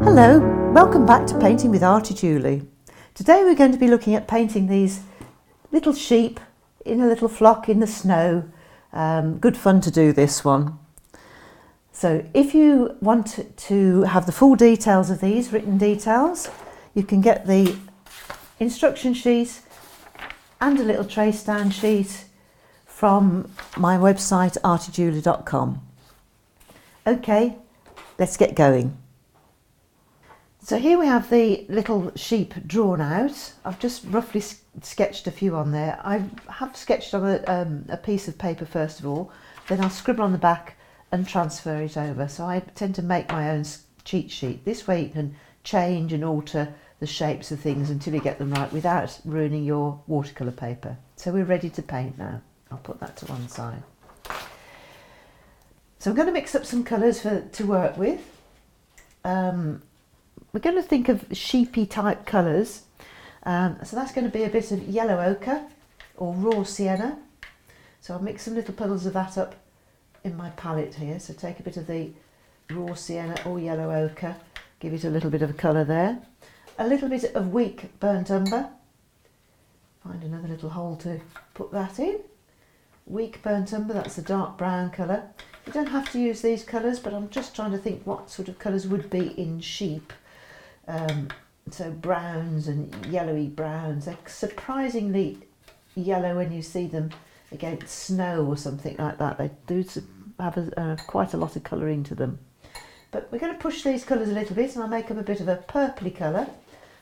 Hello, welcome back to Painting with Arty Julie. Today we're going to be looking at painting these little sheep in a little flock in the snow. Good fun to do this one. So if you want to have the full details of these, written details, you can get the instruction sheet and a little tray stand sheet from my website artyjulie.com. Okay, let's get going. So here we have the little sheep drawn out. I've just roughly sketched a few on there. I have sketched on a piece of paper first of all, then I'll scribble on the back and transfer it over. So I tend to make my own cheat sheet. This way you can change and alter the shapes of things until you get them right without ruining your watercolour paper. So we're ready to paint now. I'll put that to one side. So I'm going to mix up some colours to work with. We're going to think of sheepy type colours, so that's going to be a bit of yellow ochre or raw sienna. So I'll mix some little puddles of that up in my palette here. So take a bit of the raw sienna or yellow ochre, give it a little bit of a colour there. A little bit of weak burnt umber, find another little hole to put that in. Weak burnt umber, that's the dark brown colour. You don't have to use these colours, but I'm just trying to think what sort of colours would be in sheep. So browns and yellowy browns, they're surprisingly yellow when you see them against snow or something like that. They do have quite a lot of colouring to them. But we're going to push these colours a little bit and I'll make up a bit of a purpley colour,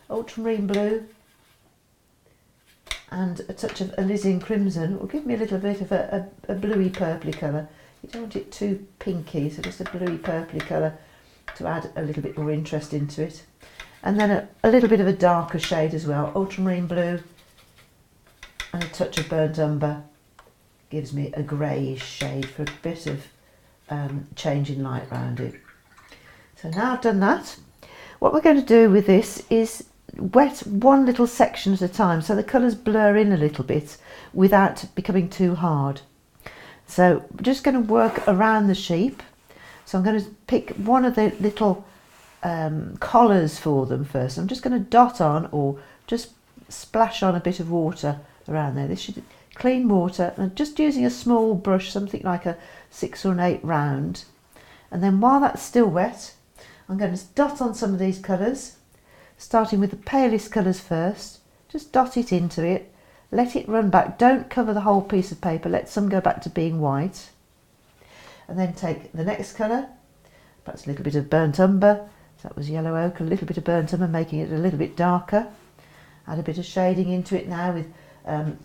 ultramarine blue and a touch of alizarin crimson will give me a little bit of a bluey purpley colour. You don't want it too pinky, so just a bluey purpley colour to add a little bit more interest into it. And then a little bit of a darker shade as well, ultramarine blue and a touch of burnt umber gives me a greyish shade for a bit of change in light around it. So now I've done that, what we're going to do with this is wet one little section at a time so the colours blur in a little bit without becoming too hard. So we're just going to work around the sheep. So I'm going to pick one of the little collars for them first. I'm just going to dot on or just splash on a bit of water around there. This should be clean water, and just using a small brush, something like a 6 or an 8 round. And then while that's still wet, I'm going to dot on some of these colours, starting with the palest colours first. Just dot it into it, let it run back. Don't cover the whole piece of paper, let some go back to being white. And then take the next colour, perhaps a little bit of burnt umber. So that was yellow ochre, a little bit of burnt umber, making it a little bit darker. Add a bit of shading into it now with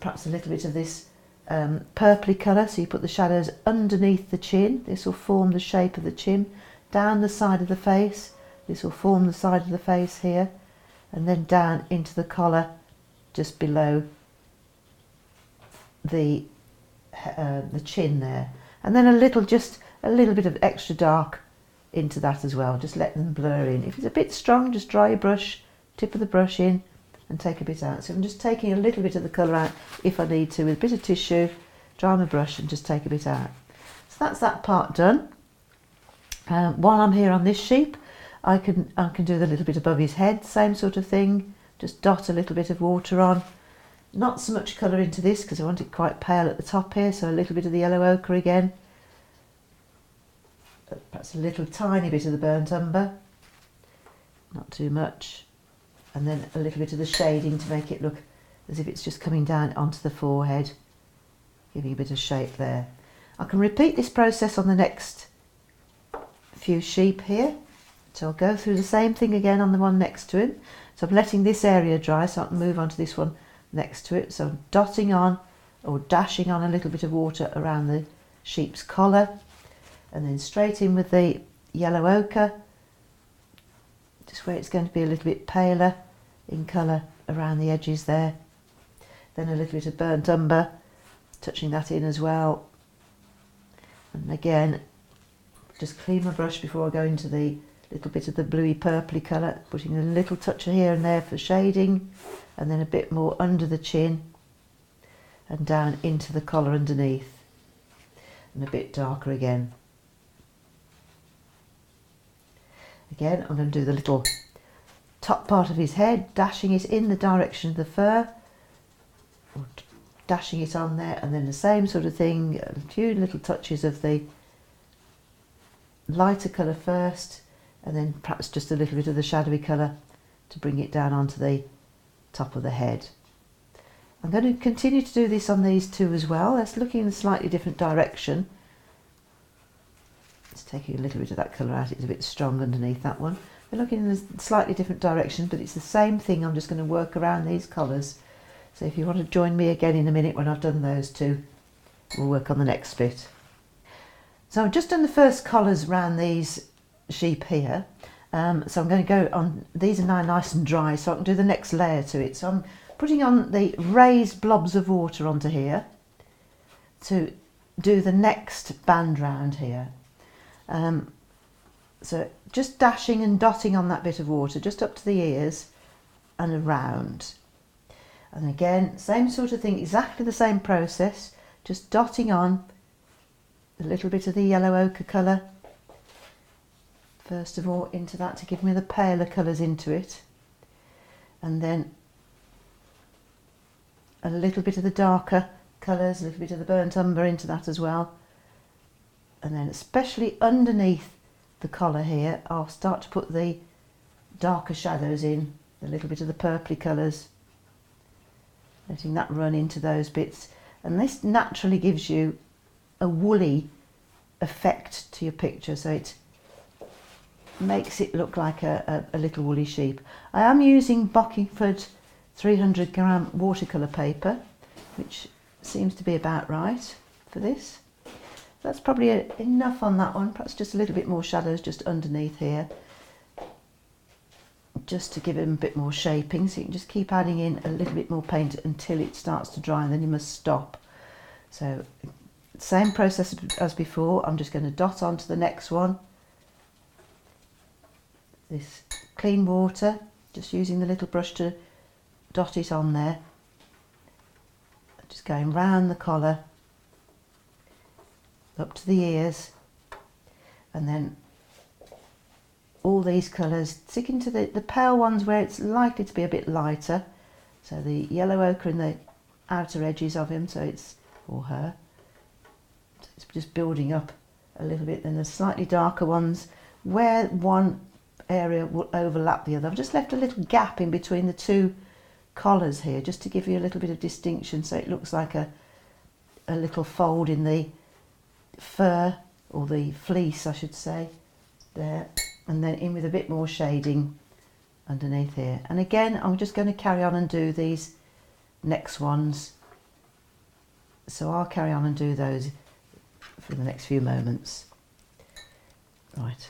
perhaps a little bit of this purpley colour. So you put the shadows underneath the chin. This will form the shape of the chin. Down the side of the face. This will form the side of the face here. And then down into the collar just below the chin there. And then just a little bit of extra dark into that as well. Just let them blur in. If it's a bit strong, just dry your brush, tip of the brush in and take a bit out. So I'm just taking a little bit of the colour out if I need to with a bit of tissue, dry my brush and just take a bit out. So that's that part done. While I'm here on this sheep, I can do the little bit above his head, same sort of thing. Just dot a little bit of water on. Not so much colour into this because I want it quite pale at the top here, so a little bit of the yellow ochre again. Perhaps a little tiny bit of the burnt umber, not too much. And then a little bit of the shading to make it look as if it's just coming down onto the forehead, giving a bit of shape there. I can repeat this process on the next few sheep here. So I'll go through the same thing again on the one next to him. So I'm letting this area dry so I can move on to this one next to it. So I'm dotting on or dashing on a little bit of water around the sheep's collar and then straight in with the yellow ochre, just where it's going to be a little bit paler in colour around the edges there. Then a little bit of burnt umber, touching that in as well. And again, just clean my brush before I go into the little bit of the bluey purpley colour, putting a little touch here and there for shading, and then a bit more under the chin and down into the collar underneath, and a bit darker again. Again, I'm going to do the little top part of his head, dashing it in the direction of the fur, or dashing it on there, and then the same sort of thing, a few little touches of the lighter colour first, and then perhaps just a little bit of the shadowy colour to bring it down onto the top of the head. I'm going to continue to do this on these two as well. Let's look in a slightly different direction. Let's take a little bit of that colour out, it's a bit strong underneath that one. We're looking in a slightly different direction, but it's the same thing. I'm just going to work around these colours. So if you want to join me again in a minute when I've done those two, we'll work on the next bit. So I've just done the first collars around these sheep here. So I'm going to go on, these are now nice and dry, so I can do the next layer to it. So I'm putting on the raised blobs of water onto here to do the next band round here. So just dashing and dotting on that bit of water, just up to the ears and around. And again, same sort of thing, exactly the same process, just dotting on a little bit of the yellow ochre colour, first of all, into that to give me the paler colours into it. And then a little bit of the darker colours, a little bit of the burnt umber into that as well. And then especially underneath the collar here, I'll start to put the darker shadows in, a little bit of the purply colours, letting that run into those bits. And this naturally gives you a woolly effect to your picture, so it makes it look like a little woolly sheep. I am using Bockingford 300 gram watercolour paper, which seems to be about right for this. That's probably enough on that one, perhaps just a little bit more shadows just underneath here, just to give him a bit more shaping. So you can just keep adding in a little bit more paint until it starts to dry, and then you must stop. So same process as before, I'm just going to dot onto the next one. This clean water, just using the little brush to dot it on there. Just going round the collar, up to the ears, and then all these colours, stick into the pale ones where it's likely to be a bit lighter. So the yellow ochre in the outer edges of him, so it's, or her, so it's just building up a little bit. Then the slightly darker ones where one area will overlap the other. I've just left a little gap in between the two collars here, just to give you a little bit of distinction, so it looks like a little fold in the fur, or the fleece I should say, there, and then in with a bit more shading underneath here. And again, I'm just going to carry on and do these next ones, so I'll carry on and do those for the next few moments. Right,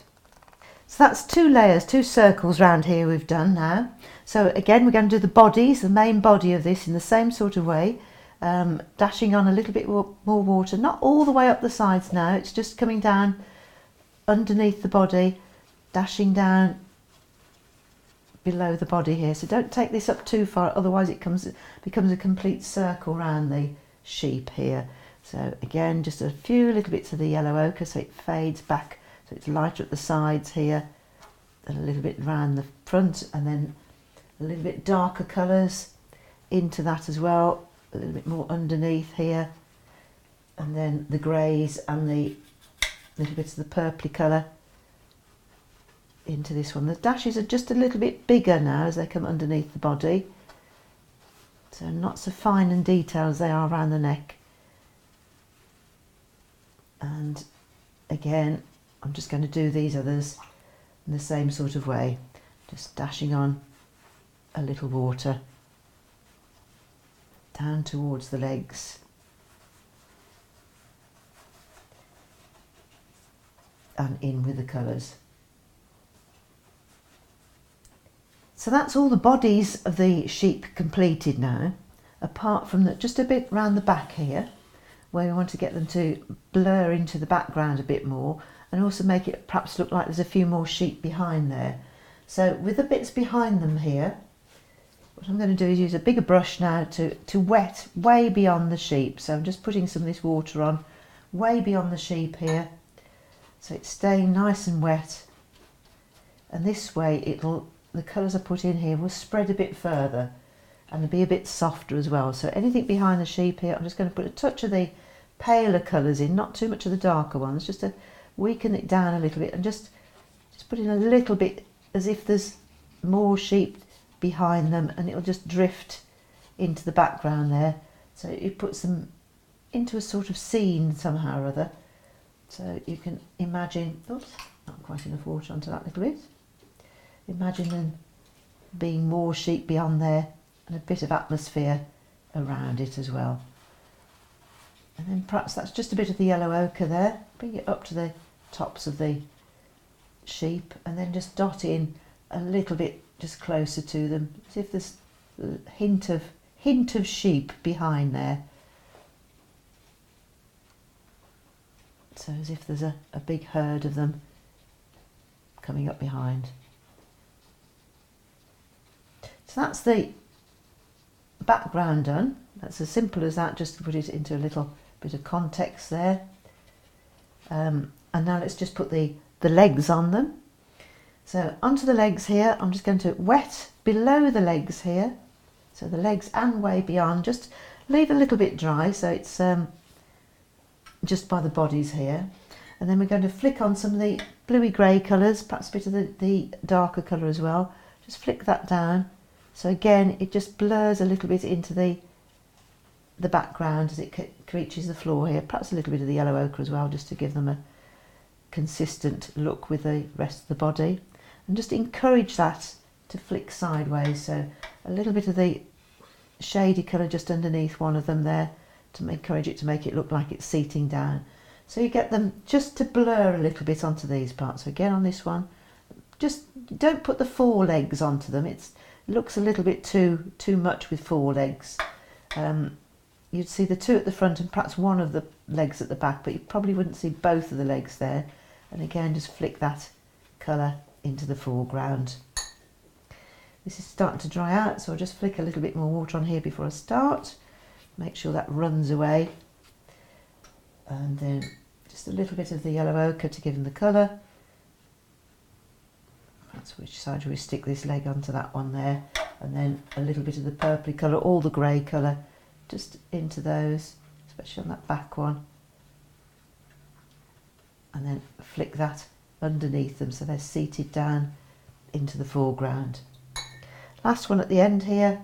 so that's two layers, two circles round here we've done now. So again, we're going to do the bodies, the main body of this, in the same sort of way. Dashing on a little bit more water, not all the way up the sides now, it's just coming down underneath the body, dashing down below the body here. So don't take this up too far, otherwise it becomes a complete circle around the sheep here. So again, just a few little bits of the yellow ochre so it fades back, so it's lighter at the sides here, and a little bit around the front, and then a little bit darker colours into that as well, a little bit more underneath here, and then the greys and the little bits of the purply colour into this one. The dashes are just a little bit bigger now as they come underneath the body, so not so fine and detailed as they are around the neck. And again, I'm just going to do these others in the same sort of way, just dashing on a little water down towards the legs, and in with the colours. So that's all the bodies of the sheep completed now, apart from just a bit round the back here, where we want to get them to blur into the background a bit more, and also make it perhaps look like there's a few more sheep behind there. So with the bits behind them here, what I'm going to do is use a bigger brush now to wet way beyond the sheep. So I'm just putting some of this water on way beyond the sheep here, so it's staying nice and wet, and this way the colours I put in here will spread a bit further and they'll be a bit softer as well. So anything behind the sheep here, I'm just going to put a touch of the paler colours in, not too much of the darker ones, just to weaken it down a little bit, and just put in a little bit as if there's more sheep behind them, and it'll just drift into the background there. So it puts them into a sort of scene somehow or other. So you can imagine, oops, not quite enough water onto that little bit. Imagine them being more sheep beyond there and a bit of atmosphere around it as well. And then perhaps that's just a bit of the yellow ochre there. Bring it up to the tops of the sheep and then just dot in a little bit just closer to them, as if there's a hint of sheep behind there. So as if there's a big herd of them coming up behind. So that's the background done. That's as simple as that, just to put it into a little bit of context there. And now let's just put the legs on them. So onto the legs here, I'm just going to wet below the legs here. So the legs and way beyond, just leave a little bit dry so it's just by the bodies here. And then we're going to flick on some of the bluey grey colours, perhaps a bit of the darker colour as well. Just flick that down. So again, it just blurs a little bit into the background as it reaches the floor here. Perhaps a little bit of the yellow ochre as well, just to give them a consistent look with the rest of the body. And just encourage that to flick sideways. So a little bit of the shady colour just underneath one of them there to encourage it to make it look like it's seating down. So you get them just to blur a little bit onto these parts. So again on this one, just don't put the forelegs onto them. It looks a little bit too much with forelegs. You'd see the two at the front and perhaps one of the legs at the back, but you probably wouldn't see both of the legs there. And again, just flick that colour into the foreground. This is starting to dry out, so I'll just flick a little bit more water on here before I start. Make sure that runs away. And then just a little bit of the yellow ochre to give them the colour. That's which side we stick this leg onto that one there. And then a little bit of the purpley colour, all the grey colour, just into those, especially on that back one. And then flick that underneath them so they're seated down into the foreground. Last one at the end here,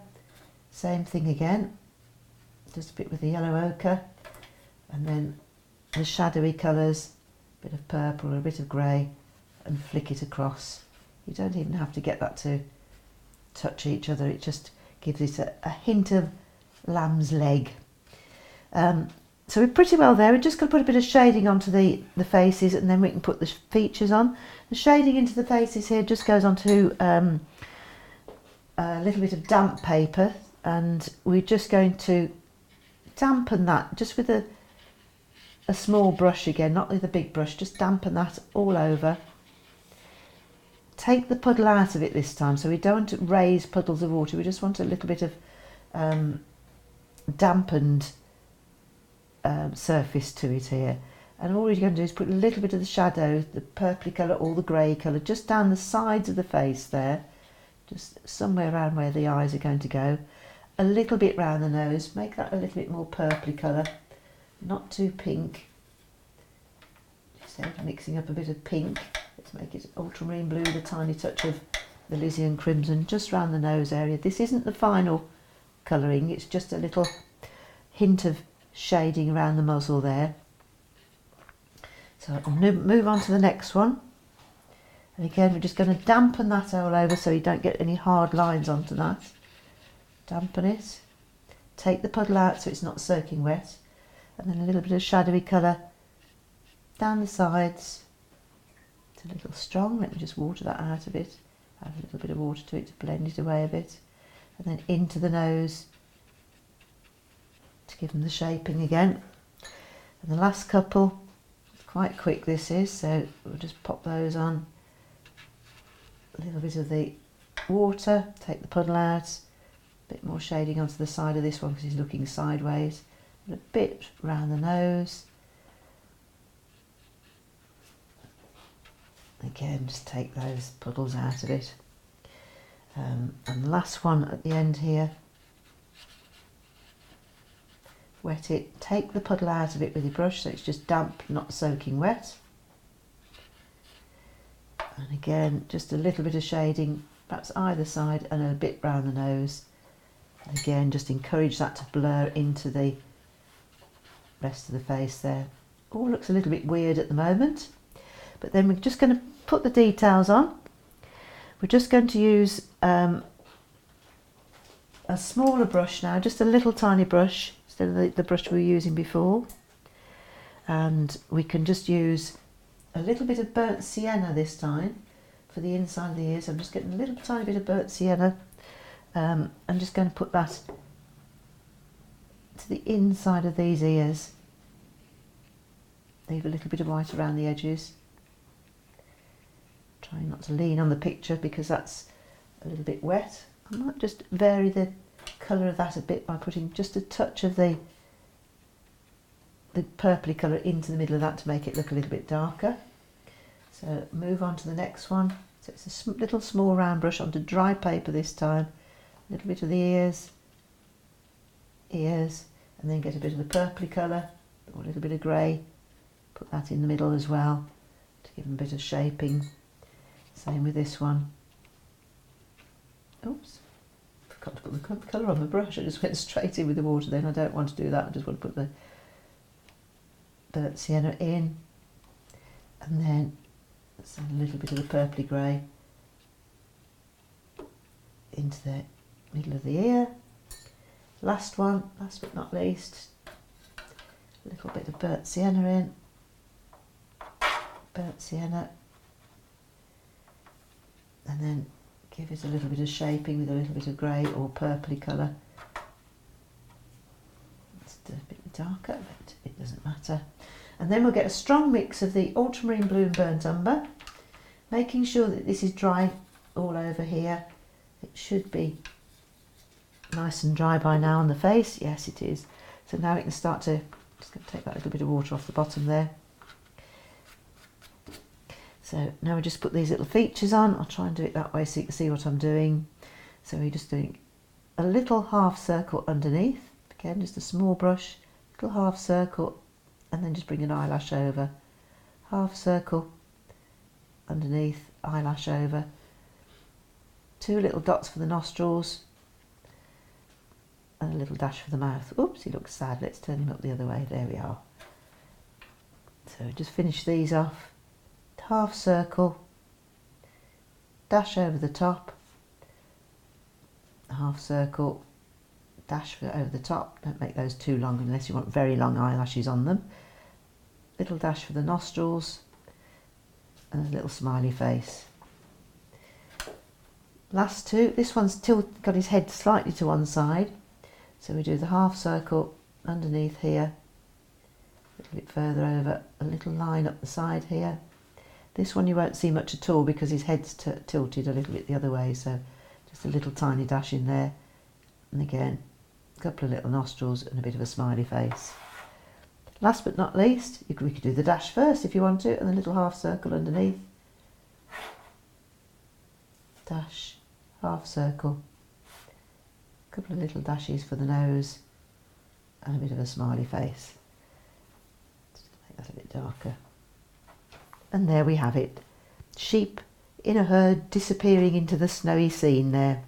same thing again, just a bit with the yellow ochre, and then the shadowy colours, a bit of purple or a bit of grey, and flick it across. You don't even have to get that to touch each other, it just gives it a hint of lamb's leg. So we're pretty well there. We're just going to put a bit of shading onto the faces, and then we can put the features on. The shading into the faces here just goes onto a little bit of damp paper, and we're just going to dampen that just with a small brush again, not with a big brush, just dampen that all over. Take the puddle out of it this time, so we don't raise puddles of water, we just want a little bit of dampened surface to it here. And all you're going to do is put a little bit of the shadow, the purpley colour or the grey colour, just down the sides of the face there, just somewhere around where the eyes are going to go. A little bit round the nose, make that a little bit more purpley colour, not too pink. Just mixing up a bit of pink, let's make it ultramarine blue, the tiny touch of the Lycian crimson just round the nose area. This isn't the final colouring, it's just a little hint of shading around the muzzle there. So I'll move on to the next one. And again, we're just going to dampen that all over so you don't get any hard lines onto that. Dampen it. Take the puddle out so it's not soaking wet. And then a little bit of shadowy colour down the sides. It's a little strong, let me just water that out a bit. Add a little bit of water to it to blend it away a bit. And then into the nose to give them the shaping again. And the last couple, quite quick this is, so we'll just pop those on. A little bit of the water, take the puddle out, a bit more shading onto the side of this one because he's looking sideways, and a bit round the nose. Again, just take those puddles out of it. And the last one at the end here, wet it, take the puddle out of it with your brush so it's just damp, not soaking wet. And again, just a little bit of shading, perhaps either side, and a bit round the nose. And again, just encourage that to blur into the rest of the face there. All looks a little bit weird at the moment, but then we're just going to put the details on. We're just going to use a smaller brush now, just a little tiny brush instead of the brush we were using before. And we can just use a little bit of burnt sienna this time for the inside of the ears. I'm just getting a little tiny bit of burnt sienna. I'm just going to put that to the inside of these ears. Leave a little bit of white around the edges. Try not to lean on the picture because that's a little bit wet. I might just vary the colour of that a bit by putting just a touch of the purpley colour into the middle of that to make it look a little bit darker. So move on to the next one. So it's a little small round brush onto dry paper this time. A little bit of the ears, and then get a bit of the purpley colour or a little bit of grey. Put that in the middle as well to give them a bit of shaping. Same with this one. Oops, forgot to put the colour on the brush. I just went straight in with the water then. I don't want to do that. I just want to put the burnt sienna in, and then a little bit of the purpley grey into the middle of the ear. Last one, last but not least, a little bit of burnt sienna in, burnt sienna, and then give it a little bit of shaping with a little bit of grey or purpley colour. It's a bit darker, but it doesn't matter. And then we'll get a strong mix of the ultramarine blue and burnt umber, making sure that this is dry all over here. It should be nice and dry by now on the face. Yes, it is. So now we can start to, just going to take that little bit of water off the bottom there. So now we just put these little features on. I'll try and do it that way so you can see what I'm doing. So we're just doing a little half circle underneath. Again, just a small brush, little half circle, and then just bring an eyelash over. Half circle underneath, eyelash over. 2 little dots for the nostrils, and a little dash for the mouth. Oops, he looks sad. Let's turn him up the other way. There we are. So just finish these off. Half circle, dash over the top, half circle, dash over the top. Don't make those too long unless you want very long eyelashes on them. Little dash for the nostrils, and a little smiley face. Last two, this one's still got his head slightly to one side, so we do the half circle underneath here, a little bit further over, a little line up the side here. This one you won't see much at all because his head's tilted a little bit the other way, so just a little tiny dash in there, and again a couple of little nostrils and a bit of a smiley face. Last but not least, we could do the dash first if you want to, and the little half circle underneath. Dash, half circle, a couple of little dashes for the nose, and a bit of a smiley face. Just to make that a bit darker. And there we have it. Sheep in a herd disappearing into the snowy scene there.